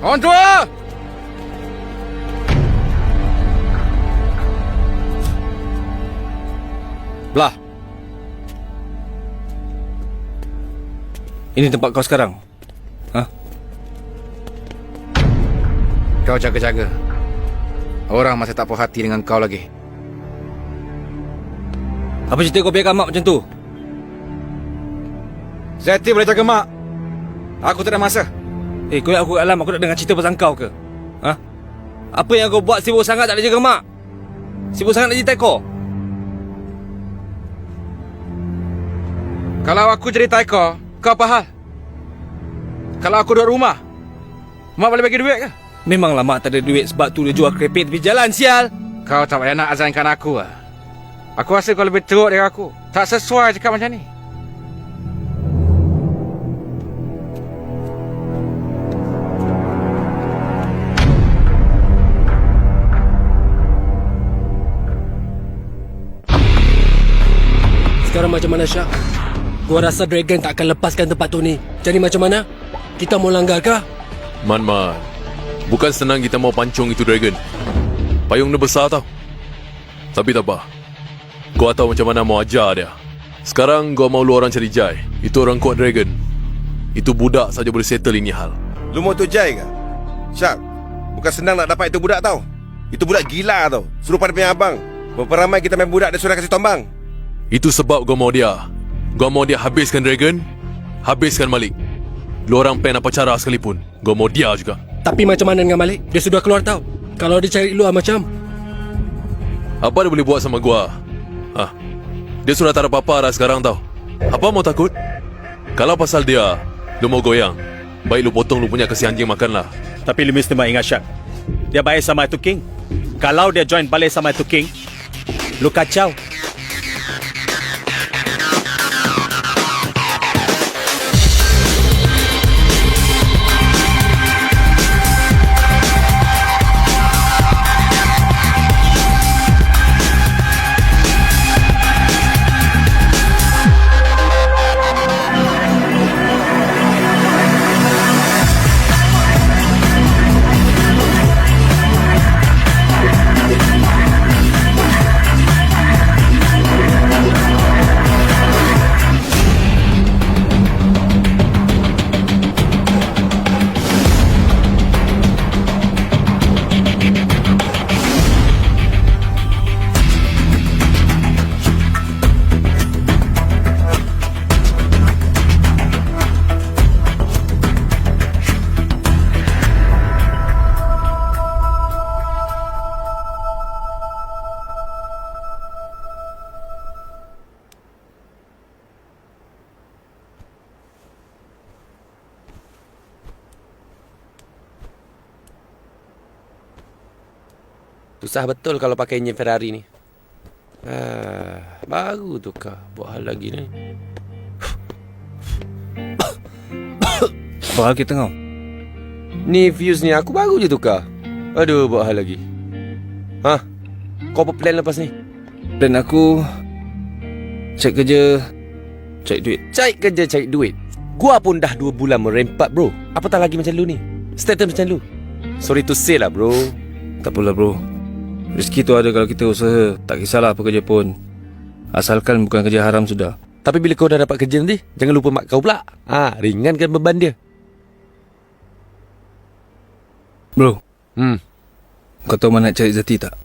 On dua! Belah. Ini tempat kau sekarang. Ha? Kau jaga-jaga. Orang masih tak puas hati dengan kau lagi. Apa cerita kau biarkan mak macam tu? Zeti boleh jaga mak. Aku tak ada masa. Kau ingat aku kat alam aku nak dengar cerita pasal kau ke? Ha? Apa yang kau buat sibuk sangat tak ada jaga mak? Sibuk sangat nak jadi taiko? Kalau aku jadi taiko, kau apa hal? Kalau aku duduk rumah, mak boleh bagi duit ke? Memanglah mak tak ada duit sebab tu dia jual kerepek tepi jalan, sial. Kau tak payah nak azankan aku lah. Aku rasa kau lebih teruk dari aku. Tak sesuai cakap macam ni. Sekarang macam mana, Syak? Gua rasa Dragon tak akan lepaskan tempat tu ni. Jadi macam mana? Kita mau langgar kah? Man, bukan senang kita mau pancung itu Dragon. Payung dia besar tau. Tapi tak apa. Gua tahu macam mana mau ajar dia. Sekarang gua mau lu orang cari Jai. Itu orang kuat Dragon. Itu budak saja boleh settle ini hal. Lu mau tu Jai ke? Syak, bukan senang nak dapat itu budak tau. Itu budak gila tau. Suruh pada punya abang. Berapa ramai kita main budak dia suruh kasih tombang. Itu sebab gua mau dia. Gua mau dia habiskan Dragon, habiskan Malik. Lu orang pen apa cara sekalipun, gua mau dia juga. Tapi macam mana dengan Malik? Dia sudah keluar tau. Kalau dia cari lu macam Apa dia boleh buat sama gua? Dia sudah tak ada apa-apa dah sekarang tau. Apa mau takut? Kalau pasal dia, lu mau goyang, baik lu potong lu punya kasih anjing makan lah. Tapi lu mesti ingat, Syak, dia baik sama itu King. Kalau dia join balik sama itu King, lu kacau. Susah betul kalau pakai enjin Ferrari ni. Baru tu kah buat hal lagi ni. Apa hal kita kau? Ni fuse ni aku baru je tukar. Aduh, buat hal lagi. Kau apa plan lepas ni? Plan aku cari kerja, cari duit. Cari kerja, cari duit. Gua pun dah 2 bulan merempat, bro. Apatah lagi macam lu ni. Status macam lu. Sorry to say lah, bro. Tak apalah bro. Rezeki tu ada kalau kita usaha. Tak kisahlah apa kerja pun. Asalkan bukan kerja haram sudah. Tapi bila kau dah dapat kerja nanti, jangan lupa mak kau pula. Ringankan beban dia. Bro, Hmm. kau tahu mana nak cari Zati tak?